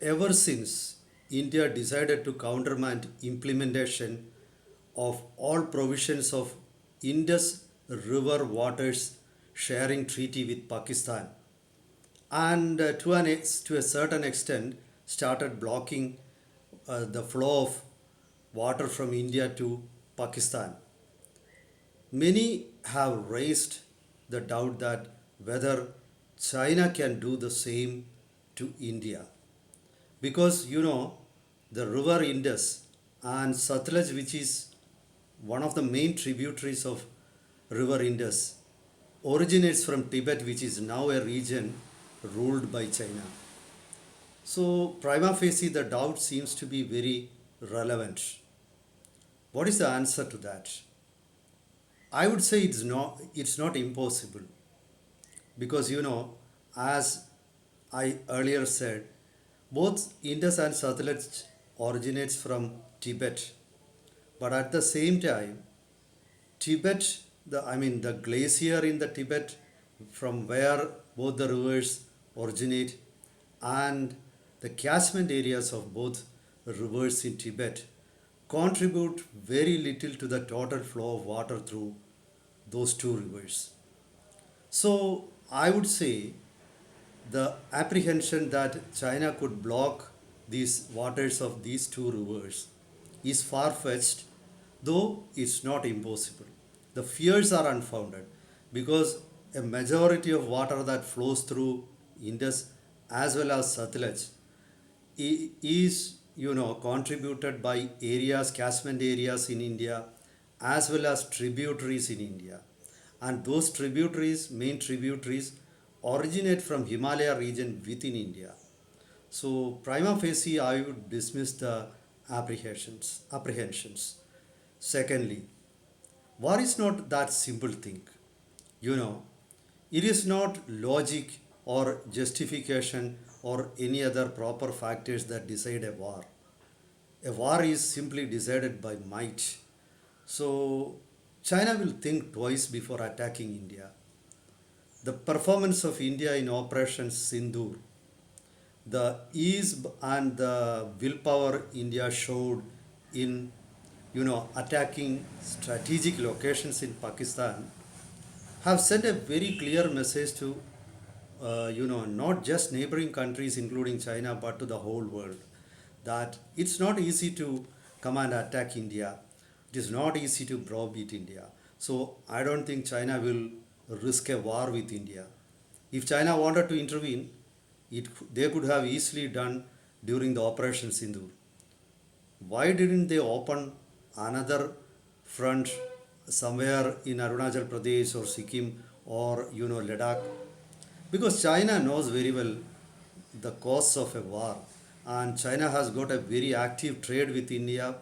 Ever since India decided to countermand implementation of all provisions of Indus River Waters Sharing Treaty with Pakistan, and to a certain extent started blocking the flow of water from India to Pakistan. Many have raised the doubt that whether China can do the same to India, because the river Indus and Sutlej, which is one of the main tributaries of river Indus, originates from Tibet, which is now a region ruled by China. So prima facie the doubt seems to be very relevant. What is the answer to that? I would say it's not impossible, because as I earlier said, both Indus and Sutlej originates from Tibet, but at the same time, Tibet, the glacier in the Tibet from where both the rivers originate, and the catchment areas of both rivers in Tibet contribute very little to the total flow of water through those two rivers. So I would say the apprehension that China could block these waters of these two rivers is far fetched, though it's not impossible. The fears are unfounded, because a majority of water that flows through Indus as well as Satluj is contributed by areas, catchment areas in India, as well as tributaries in India, and those tributaries, main tributaries, originate from Himalaya region within India. So prima facie, I would dismiss the apprehensions. Secondly, war is not that simple thing. You know, it is not logic or justification or any other proper factors that decide a war. A war is simply decided by might. So China will think twice before attacking India. The performance of India in Operation Sindoor, the ease and the willpower India showed in attacking strategic locations in Pakistan have sent a very clear message to not just neighboring countries including China, but to the whole world, that it's not easy to come and attack India. It is not easy to browbeat India. So I don't think China will risk a war with India. If China wanted to intervene, they could have easily done during the Operation Sindoor. Why didn't they open another front somewhere in Arunachal Pradesh or Sikkim or Ladakh? Because China knows very well the costs of a war, and China has got a very active trade with India,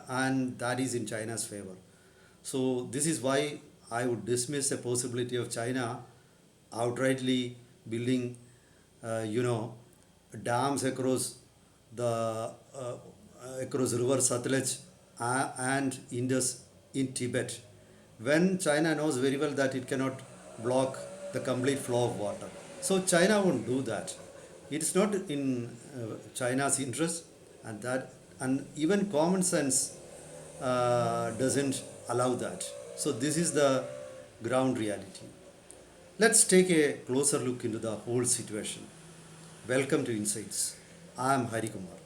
and that is in China's favor. So this is why I would dismiss the possibility of China outrightly building, dams across river Satluj and Indus in Tibet, when China knows very well that it cannot block the complete flow of water. So China won't do that. It's not in China's interest, and even common sense doesn't allow that. So this is the ground reality. Let's take a closer look into the whole situation. Welcome to Insights. I am Hari Kumar.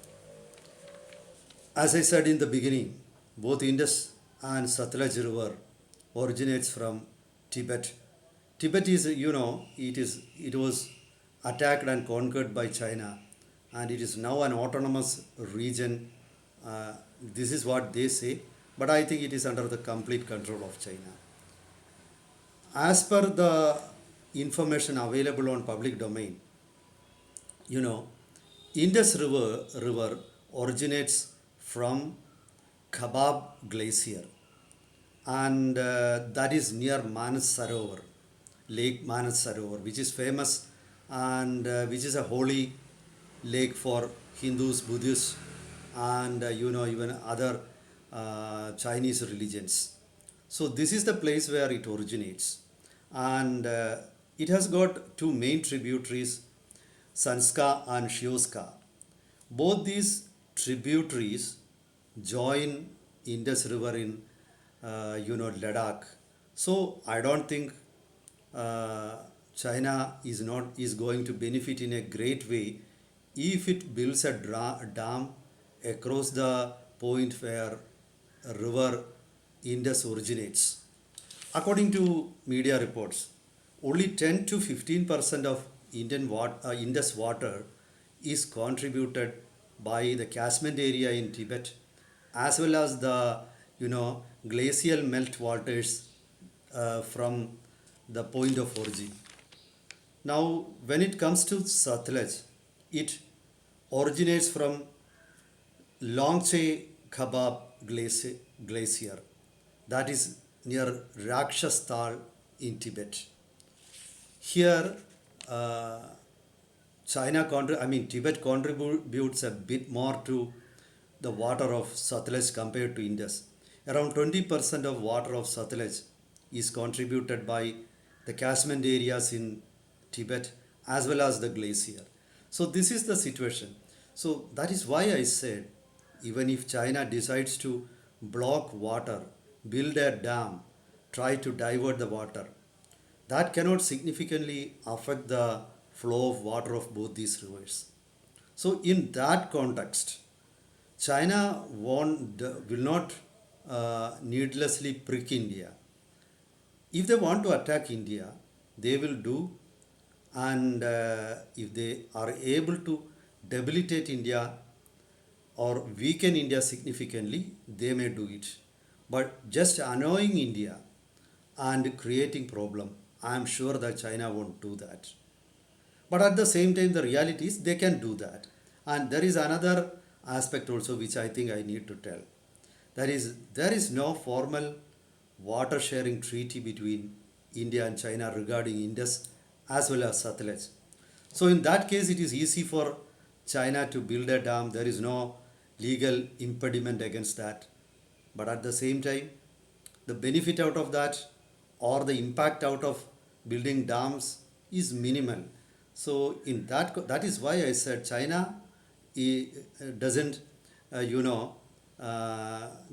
As I said in the beginning, both Indus and Sutlej River originates from Tibet. Tibet is, it was attacked and conquered by China, and it is now an autonomous region. This is what they say, but I think it is under the complete control of China. As per the information available on public domain, you know, Indus River originates from Khabab Glacier, and that is near Manas Sarovar, Lake Manas Sarovar, which is famous, and which is a holy lake for Hindus, Buddhists, and even other Chinese religions. So this is the place where it originates, and it has got two main tributaries. Sanska and Shioska. Both these tributaries join Indus River in Ladakh. So I don't think uh, China is going to benefit in a great way if it builds a dam across the point where river Indus originates. According to media reports, only 10 to 15% of Indus water is contributed by the catchment area in Tibet, as well as the glacial melt waters from the point of origin. Now, when it comes to Sutlej, it originates from Longche Khabab glacier, that is near Rakshastal in Tibet. Here, uh, Tibet contributes a bit more to the water of Sutlej compared to Indus. Around 20% of water of Sutlej is contributed by the catchment areas in Tibet as well as the glacier. So this is the situation. So that is why I said even if China decides to block water, build a dam, try to divert the water, that cannot significantly affect the flow of water of both these rivers. So in that context, China will not needlessly prick India. If they want to attack India, they will do, and if they are able to debilitate India or weaken India significantly, they may do it. But just annoying India and creating problem, I am sure that China won't do that. But at the same time, the reality is they can do that. And there is another aspect also which I think I need to tell. That is, there is no formal water sharing treaty between India and China regarding Indus as well as Sutlej. So in that case, it is easy for China to build a dam. There is no legal impediment against that. But at the same time, the benefit out of that or the impact out of building dams is minimal. So in that is why I said China doesn't, you know,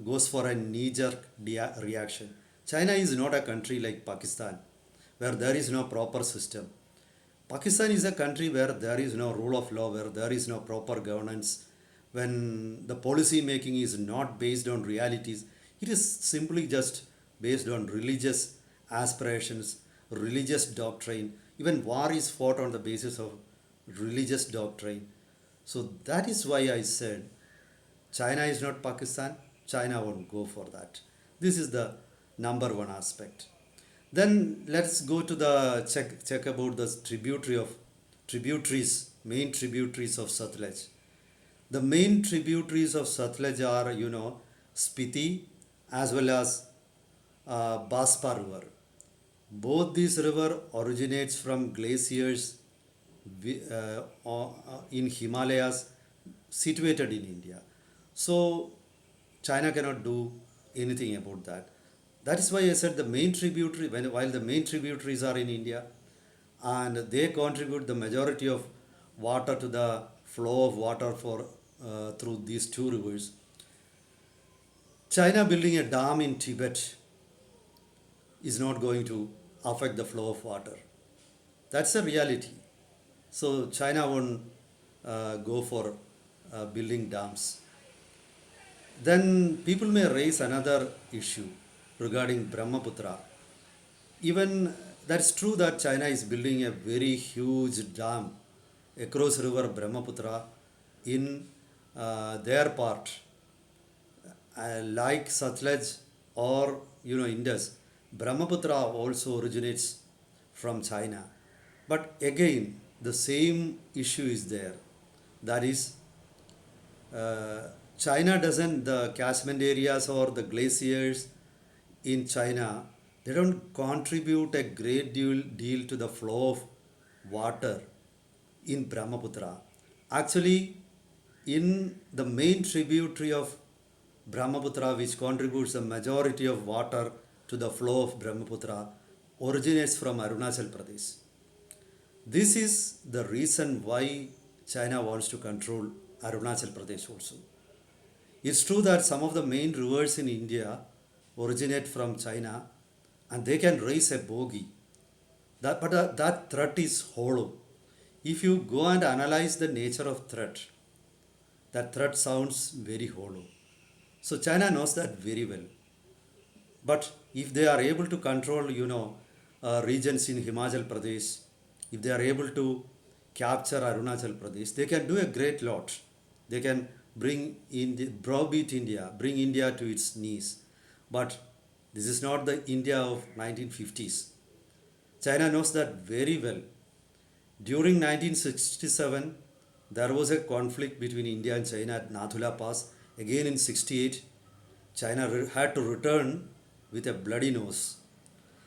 goes for a knee-jerk reaction. China is not a country like Pakistan, where there is no proper system. Pakistan is a country where there is no rule of law, where there is no proper governance, when the policy making is not based on realities, it is simply just based on religious aspirations, religious doctrine. Even war is fought on the basis of religious doctrine. So that is why I said China is not Pakistan, China won't go for that. This is the number one aspect. Then let's go to the check about the main tributaries of Sutlej. The main tributaries of Sutlej are, Spiti as well as Baspa River. Both these river originates from glaciers in Himalayas situated in India. So China cannot do anything about that. That is why I said the main tributary, while the main tributaries are in India and they contribute the majority of water to the flow of water for through these two rivers. China building a dam in Tibet is not going to affect the flow of water. That's a reality. So China won't go for building dams. Then people may raise another issue regarding Brahmaputra. Even that's true that China is building a very huge dam across river Brahmaputra in their part, like Sutlej or Indus. Brahmaputra also originates from China, but again the same issue is there. That is, China doesn't, the catchment areas or the glaciers in China, they don't contribute a great deal to the flow of water in Brahmaputra. Actually, in the main tributary of Brahmaputra, which contributes the majority of water to the flow of Brahmaputra, originates from Arunachal Pradesh. This is the reason why China wants to control Arunachal Pradesh also. It's true that some of the main rivers in India originate from China and they can raise a bogey. That threat is hollow. If you go and analyze the nature of threat, that threat sounds very hollow. So China knows that very well. But if they are able to control, regions in Himachal Pradesh, if they are able to capture Arunachal Pradesh, they can do a great lot. They can bring browbeat India, bring India to its knees. But this is not the India of 1950s. China knows that very well. During 1967, there was a conflict between India and China at Nathula Pass. Again in 68, China had to return with a bloody nose.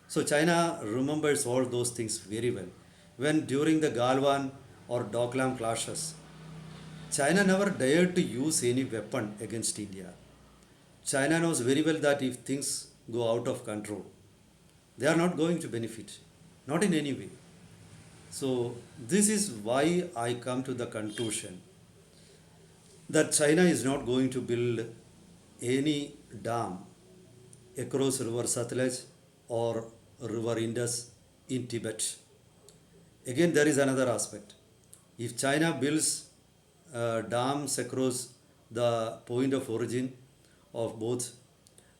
So China remembers all those things very well. When during the Galwan or Doklam clashes, China never dared to use any weapon against India. China knows very well that if things go out of control, they are not going to benefit, not in any way. So this is why I come to the conclusion that China is not going to build any dam across river Sutlej or river Indus in Tibet. Again, there is another aspect. If China builds dams across the point of origin of both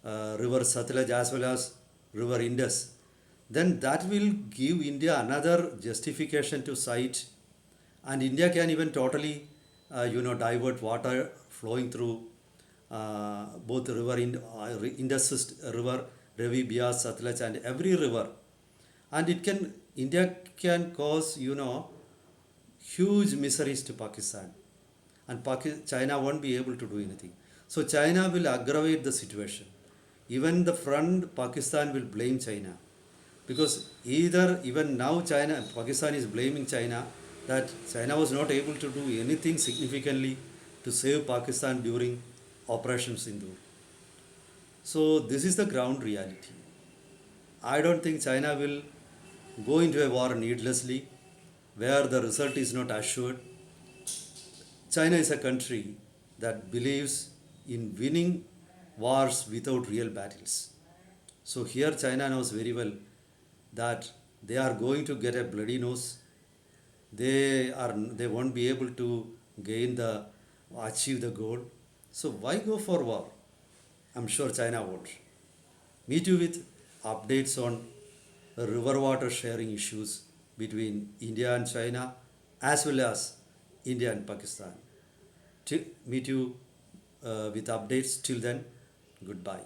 river Sutlej as well as river Indus, then that will give India another justification to cite, and India can even totally, divert water flowing through both Indus river, Ravi, Bias, Sutlej, and every river, and India can cause, huge miseries to Pakistan, and China won't be able to do anything. So China will aggravate the situation. Even the front, Pakistan will blame China, because either even now Pakistan is blaming China that China was not able to do anything significantly to save Pakistan during Operation Sindoor. So this is the ground reality. I don't think China will go into a war needlessly where the result is not assured. China is a country that believes in winning wars without real battles. So here China knows very well that they are going to get a bloody nose. They won't be able to achieve the goal. So why go for war? I'm sure China won't. Meet you with updates on river water sharing issues between India and China as well as India and Pakistan. Meet you with updates. Till then, goodbye.